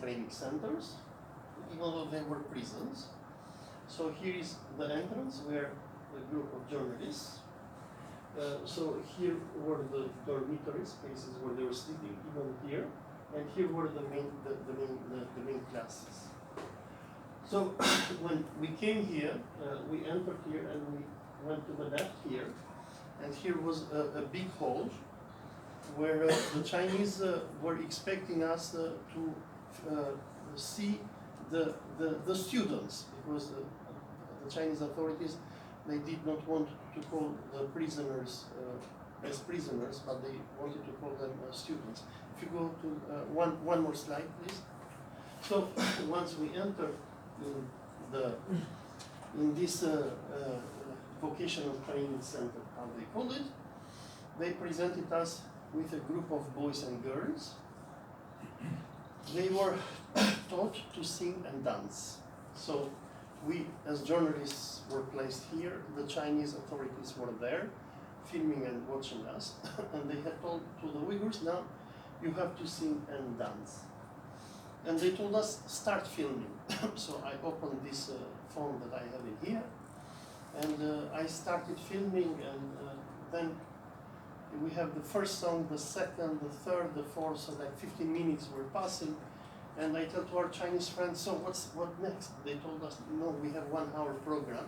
training centers, even though they were prisons. So here is the entrance where a group of journalists. So here were the dormitory spaces where they were sleeping, even here, and here were the main classes. So when we came here, we entered here and we went to the left here, and here was a big hall where the Chinese were expecting us to see the students, because the Chinese authorities, they did not want to call the prisoners as prisoners, but they wanted to call them students. If you go to one more slide, please. So once we enter in this vocational training center, how they call it, they presented us with a group of boys and girls. They were taught to sing and dance. So we, as journalists, were placed here. The Chinese authorities were there, filming and watching us. And they had told to the Uyghurs, now you have to sing and dance. And they told us, start filming. So I opened this phone that I have in here. And I started filming, and then we have the first song, the second, the third, the fourth, so like 15 minutes were passing. And I told to our Chinese friends, so what next? They told us, no, we have 1 hour program,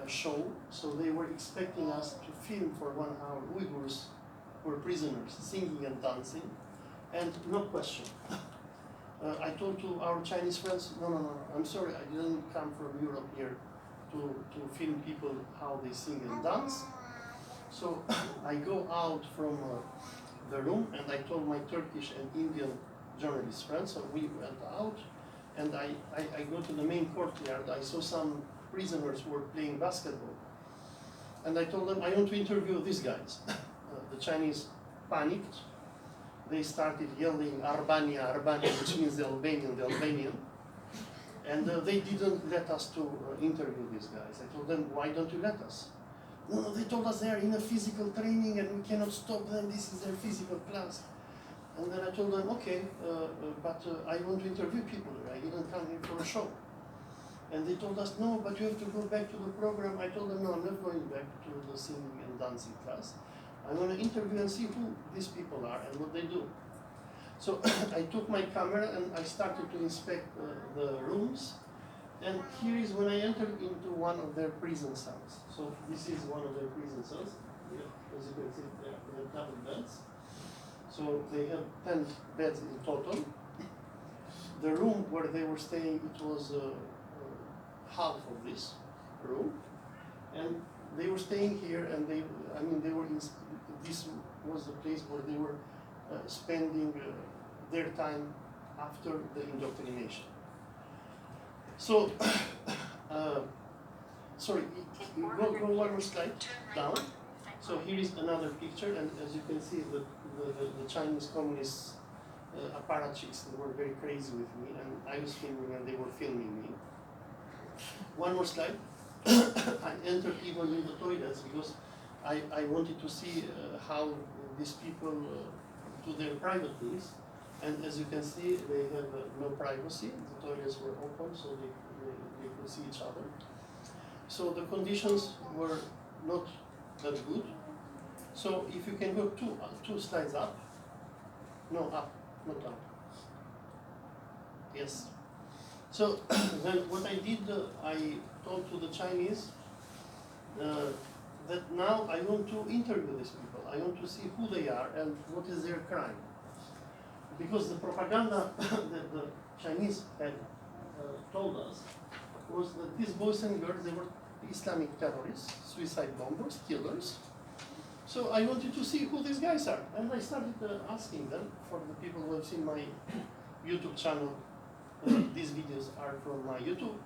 show. So they were expecting us to film for 1 hour. Uyghurs were prisoners, singing and dancing, and no question. I told to our Chinese friends, no, I'm sorry, I didn't come from Europe here to film people how they sing and dance. So I go out from the room, and I told my Turkish and Indian journalist friends, so we went out, and I go to the main courtyard. I saw some prisoners who were playing basketball, and I told them, I want to interview these guys. The Chinese panicked. They started yelling, Arbania, Arbania, which means the Albanian. And they didn't let us to interview these guys. I told them, why don't you let us? No, they told us they are in a physical training and we cannot stop them, this is their physical class. And then I told them, okay, but I want to interview people, I didn't come here for a show. And they told us, no, but you have to go back to the program. I told them, no, I'm not going back to the singing and dancing class. I'm going to interview and see who these people are and what they do. So I took my camera and I started to inspect the rooms. And here is when I entered into one of their prison cells. So this is one of their prison cells. Yeah, as you can see, they have double beds. So they have 10 beds in total. The room where they were staying, it was half of this room. And they were staying here, and they were in, this was the place where they were spending their time after the indoctrination. So, sorry, go one more slide down. So here is another picture, and as you can see, the Chinese communist apparatchiks, they were very crazy with me, and I was filming and they were filming me. One more slide. I entered even in the toilets because I wanted to see how these people do their private things. And as you can see, they have no privacy. The toilets were open, so they could see each other. So the conditions were not that good. So if you can go two slides up. No, up, not up. Yes. So then what I did, I told to the Chinese that now I want to interview these people. I want to see who they are and what is their crime. Because the propaganda that the Chinese had told us was that these boys and girls, they were Islamic terrorists, suicide bombers, killers. So I wanted to see who these guys are. And I started asking them, for the people who have seen my YouTube channel, these videos are from my YouTube.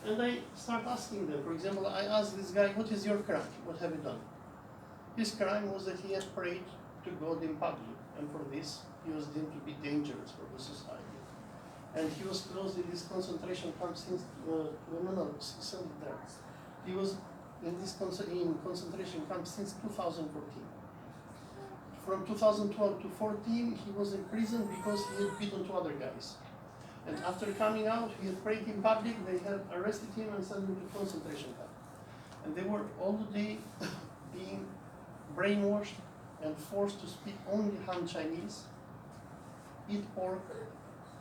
And I start asking them, for example, I asked this guy, what is your crime? What have you done? His crime was that he had prayed to God in public. And for this, he was deemed to be dangerous for the society. And he was closed in this concentration camp since, he was in this concentration camp since 2014. from 2012 to 14, he was in prison because he had beaten two other guys. And after coming out, he had prayed in public, they had arrested him and sent him to concentration camp. And they were all the day being brainwashed and forced to speak only Han Chinese, eat pork,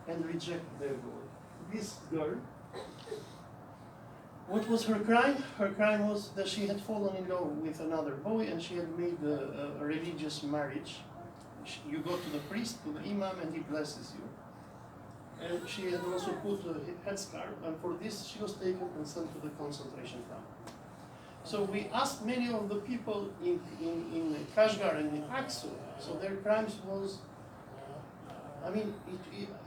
and reject their God. This girl, what was her crime? Her crime was that she had fallen in love with another boy and she had made a religious marriage. You go to the priest, to the imam, and he blesses you. And she had also put a headscarf, and for this she was taken and sent to the concentration camp. So we asked many of the people in Kashgar and in Aksu, so their crimes was, I mean,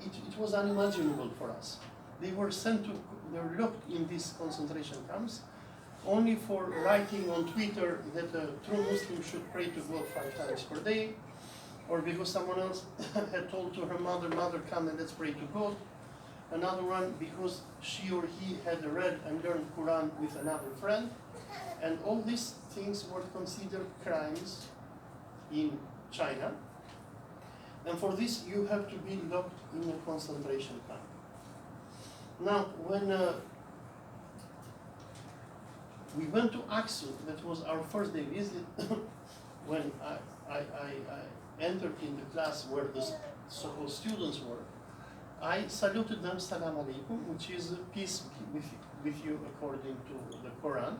it was unimaginable for us. They were sent to, they were locked in these concentration camps only for writing on Twitter that a true Muslim should pray to God 5 times per day, or because someone else had told to her mother, "Mother, come and let's pray to God." Another one because she or he had read and learned Quran with another friend. And all these things were considered crimes in China. And for this, you have to be locked in a concentration camp. Now, when we went to Aksu, that was our first day visit, when I entered in the class where the so-called students were, I saluted them, Salam Alaikum, which is peace with you according to the Quran.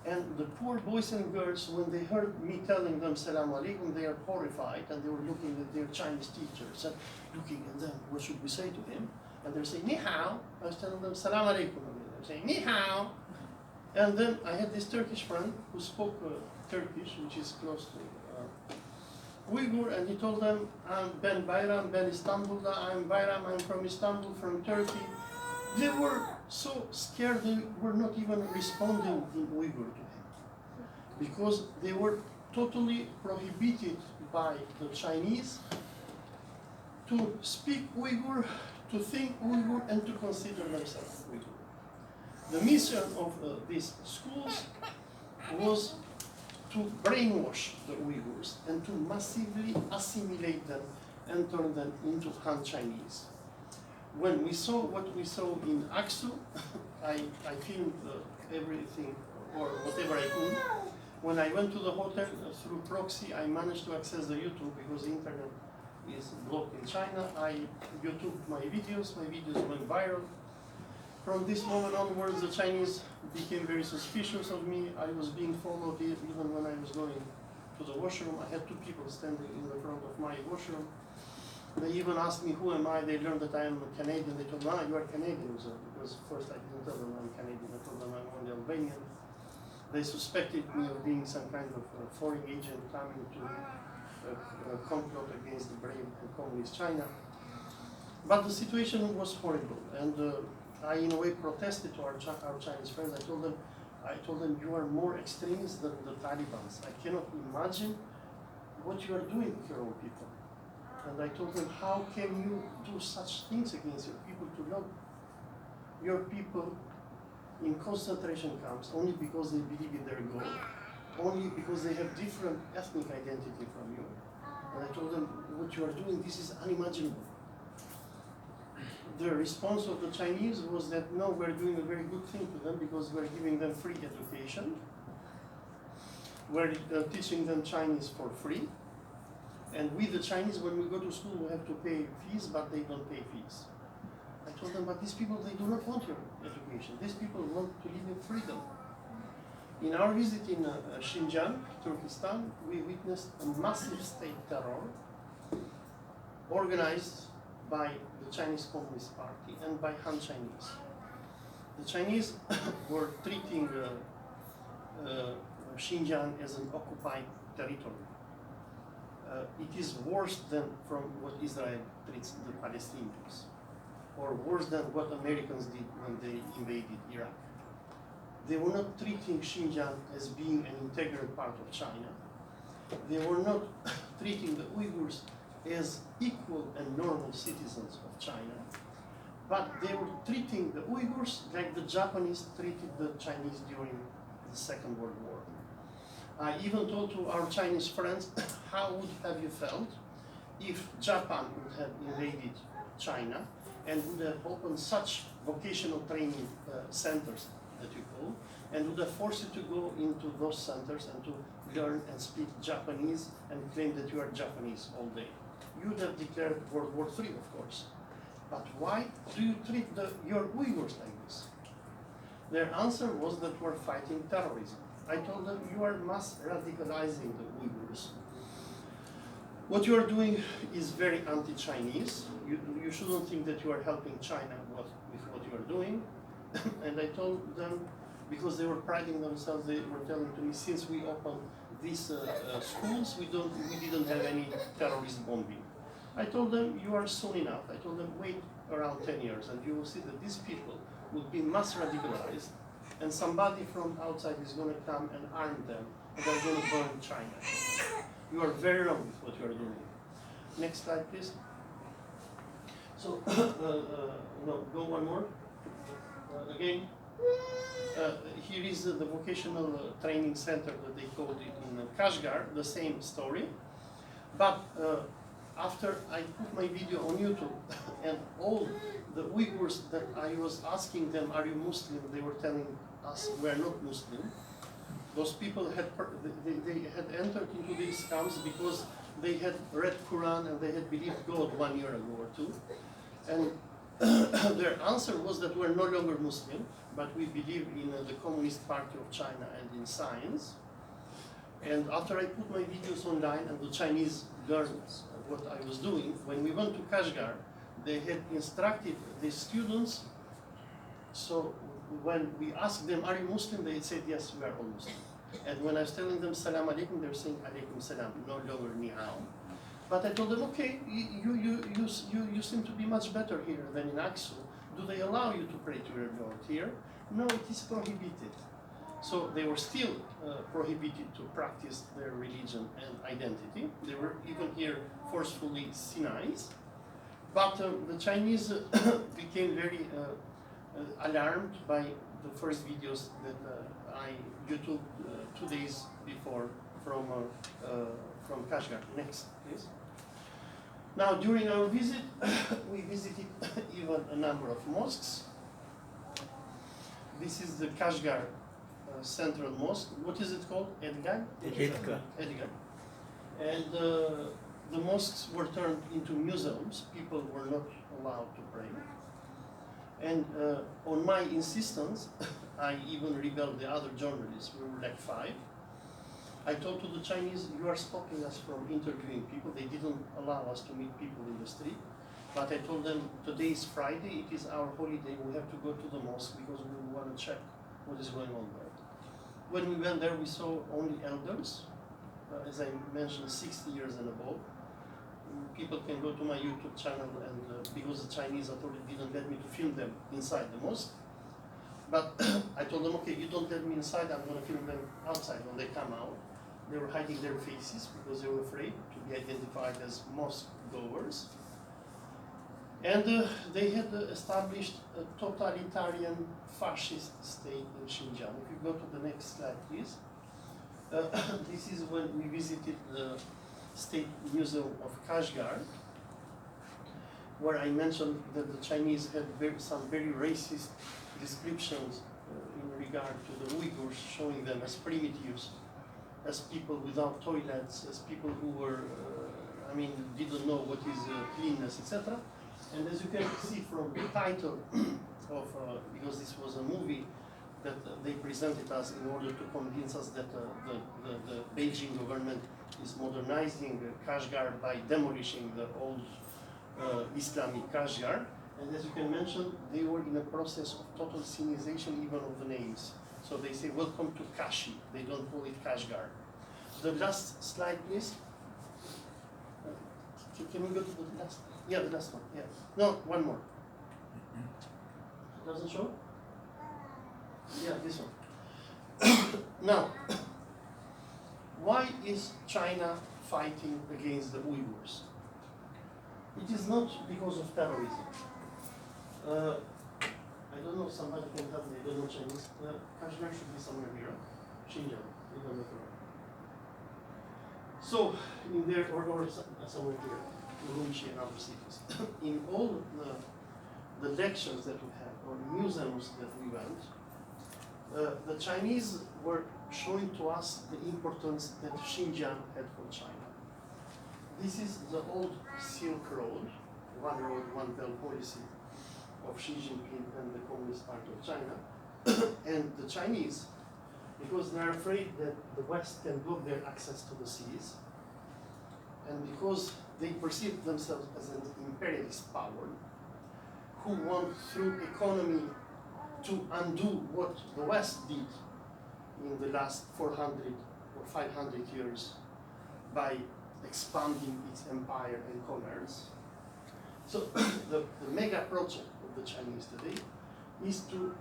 And the poor boys and girls, when they heard me telling them Salam Alaikum, they are horrified, and they were looking at their Chinese teachers and looking at them, what should we say to him? And they're saying, Ni hao. I was telling them Salam Alaikum. They're saying, Ni hao. And then I had this Turkish friend who spoke Turkish, which is close to Uyghur, and he told them, I'm Ben Bayram, Ben Istanbul'da, I'm Bayram, I'm from Istanbul, from Turkey. They were so scared they were not even responding in Uyghur to him, because they were totally prohibited by the Chinese to speak Uyghur, to think Uyghur, and to consider themselves Uyghur. The mission of these schools was to brainwash the Uyghurs and to massively assimilate them and turn them into Han Chinese. When we saw what we saw in Aksu, I filmed everything or whatever I could. When I went to the hotel through proxy, I managed to access the YouTube because the internet is blocked in China. I YouTubed my videos went viral. From this moment onwards, the Chinese became very suspicious of me. I was being followed even when I was going to the washroom. I had 2 people standing in the front of my washroom. They even asked me, who am I? They learned that I am Canadian. They told me, you are Canadian. So, because first I didn't tell them I'm Canadian. I told them I'm only Albanian. They suspected me of being some kind of foreign agent coming to complot against the brave and communist China. But the situation was horrible. And I, in a way, protested to our Chinese friends. I told them, you are more extremists than the Taliban. I cannot imagine what you are doing with your own people. And I told them, how can you do such things against your people, to lock your people in concentration camps only because they believe in their God, only because they have different ethnic identity from you. And I told them, what you are doing, this is unimaginable. The response of the Chinese was that, no, we're doing a very good thing to them because we're giving them free education. We're teaching them Chinese for free. And we, the Chinese, when we go to school, we have to pay fees, but they don't pay fees. I told them, but these people, they do not want your education. These people want to live in freedom. In our visit in Xinjiang, Turkestan, we witnessed a massive state terror organized by the Chinese Communist Party and by Han Chinese. The Chinese were treating Xinjiang as an occupied territory. It is worse than from what Israel treats the Palestinians, or worse than what Americans did when they invaded Iraq. They were not treating Xinjiang as being an integral part of China. They were not treating the Uyghurs as equal and normal citizens of China, but they were treating the Uyghurs like the Japanese treated the Chinese during the Second World War. I even told to our Chinese friends, how would have you felt if Japan would have invaded China and would have opened such vocational training centers that you call, and would have forced you to go into those centers and to learn and speak Japanese and claim that you are Japanese all day. You would have declared World War III, of course. But why do you treat your Uyghurs like this? Their answer was that we're fighting terrorism. I told them, you are mass radicalizing the Uyghurs. What you are doing is very anti-Chinese. You shouldn't think that you are helping China with what you are doing. And I told them, because they were priding themselves, they were telling to me, since we opened these schools, we didn't have any terrorist bombing. I told them, you are soon enough. I told them, wait around 10 years, and you will see that these people will be mass radicalized, and somebody from outside is going to come and arm them, and they're going to burn China. You are very wrong with what you are doing. Next slide, please. So, no, go one more. Again, here is the vocational training center that they called it in Kashgar, the same story. But after I put my video on YouTube, and all the Uyghurs that I was asking them, are you Muslim? They were telling us, we are not Muslim. Those people had they had entered into these camps because they had read Quran and they had believed God 1 year ago or two. And their answer was that we're no longer Muslim, but we believe in the Communist Party of China and in science. And after I put my videos online and the Chinese learned what I was doing, when we went to Kashgar, they had instructed the students. So when we asked them, are you Muslim? They said, yes, we are all Muslim. And when I was telling them, salam alaikum, they were saying, alaikum salam, no longer ni hao. But I told them, okay, you seem to be much better here than in Aksu. Do they allow you to pray to your God here? No, it is prohibited. So they were still prohibited to practice their religion and identity. They were even here forcefully Sinais. But the Chinese became very alarmed by the first videos that I YouTube 2 days before from Kashgar. Next, please. Now, during our visit, we visited even a number of mosques. This is the Kashgar Central Mosque. What is it called? Edgar? Edgar. Edgar. And the mosques were turned into museums. People were not allowed to pray. And on my insistence, I even rebelled the other journalists. We were like 5. I told to the Chinese, you are stopping us from interviewing people. They didn't allow us to meet people in the street. But I told them, today is Friday, it is our holiday. We have to go to the mosque because we want to check what is going on there. When we went there, we saw only elders, as I mentioned, 60 years and above. People can go to my YouTube channel, and because the Chinese authority didn't let me to film them inside the mosque. But I told them, okay, you don't let me inside, I'm going to film them outside when they come out. They were hiding their faces because they were afraid to be identified as mosque goers. And they had established a totalitarian fascist state in Xinjiang. If you go to the next slide, please. This is when we visited the State Museum of Kashgar, where I mentioned that the Chinese had some very racist descriptions in regard to the Uyghurs, showing them as primitives, as people without toilets, as people who were, didn't know what is cleanness, etc. And as you can see from the title of, because this was a movie that they presented us in order to convince us that the Beijing government is modernizing Kashgar by demolishing the old Islamic Kashgar. And as you can mention, they were in a process of total Sinization even of the names. So they say, welcome to Kashi. They don't call it Kashgar. The last slide, please. Can we go to the last? Yeah, the last one. Yeah. No, one more. Doesn't show? Yeah, this one. Now, why is China fighting against the Uyghurs? It is not because of terrorism. I don't know, somebody can help me, I don't know Chinese. Kashgar should be somewhere here. Xinjiang, you don't know. So, in there, or somewhere here, Urumqi and other cities, in all the lectures that we had, or museums that we went, the Chinese were showing to us the importance that Xinjiang had for China. This is the old Silk Road, one belt policy of Xi Jinping and the Communist Party of China. And the Chinese, because they're afraid that the West can block their access to the seas, and because they perceive themselves as an imperialist power, who want through economy to undo what the West did in the last 400 or 500 years by expanding its empire and commerce. So the mega project of the Chinese today is to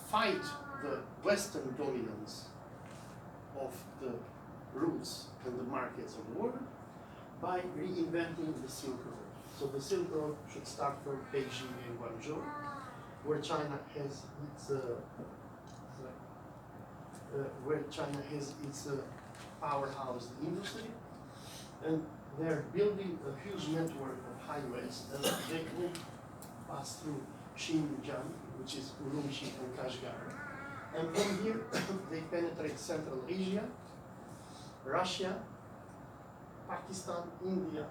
fight the Western dominance of the routes and the markets of the world by reinventing the Silk Road. So the Silk Road should start from Beijing and Guangzhou, where China has its powerhouse industry, and they're building a huge network of highways, and they will pass through Xinjiang, which is Urumqi and Kashgar. And from here, they penetrate Central Asia, Russia, Pakistan, India.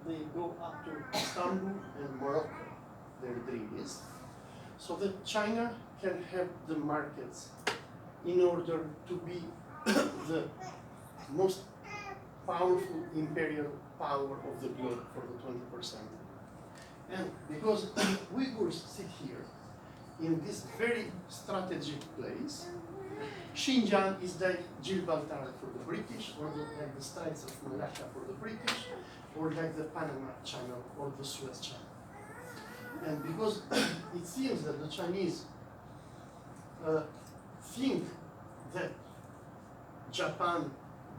They go up to Istanbul and Morocco, their dream is. So that China can have the markets in order to be the most powerful imperial power of the globe for the 21st century. And because Uyghurs sit here in this very strategic place, Xinjiang is like Gibraltar for the British, or like the Straits of Malacca for the British, or like the Panama Channel or the Suez Channel. And because it seems that the Chinese think that Japan,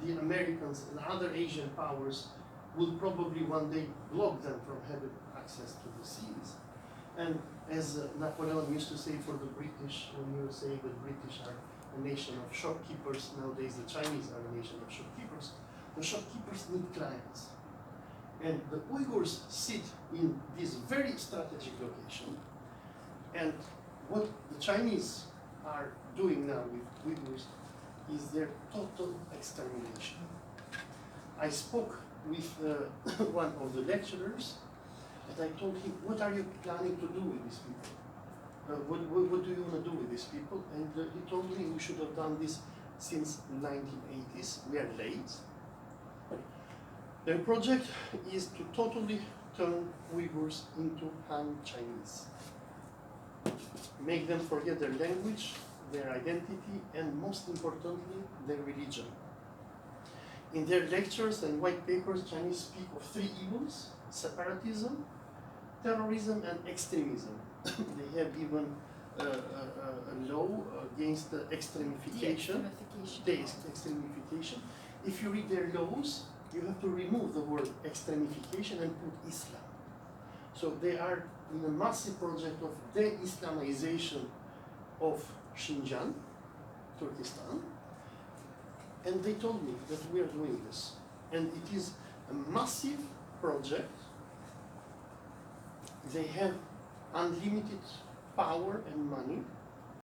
the Americans, and other Asian powers will probably one day block them from having access to the seas. And as Napoleon used to say for the British, when you say the British are a nation of shopkeepers, nowadays the Chinese are a nation of shopkeepers. The shopkeepers need clients. And the Uyghurs sit in this very strategic location. And what the Chinese are doing now with Uyghurs is their total extermination. I spoke with one of the lecturers, and I told him, what are you planning to do with these people? What do you want to do with these people? And he told me we should have done this since the 1980s. We are late. Their project is to totally turn Uyghurs into Han Chinese. Make them forget their language, their identity, and most importantly, their religion. In their lectures and white papers, Chinese speak of three evils: separatism, terrorism, and extremism. They have even a law against the extremification. Extremification. If you read their laws, you have to remove the word extremification and put Islam. So they are in a massive project of de-Islamization of Xinjiang, Turkestan, and they told me that we are doing this. And it is a massive project. They have unlimited power and money,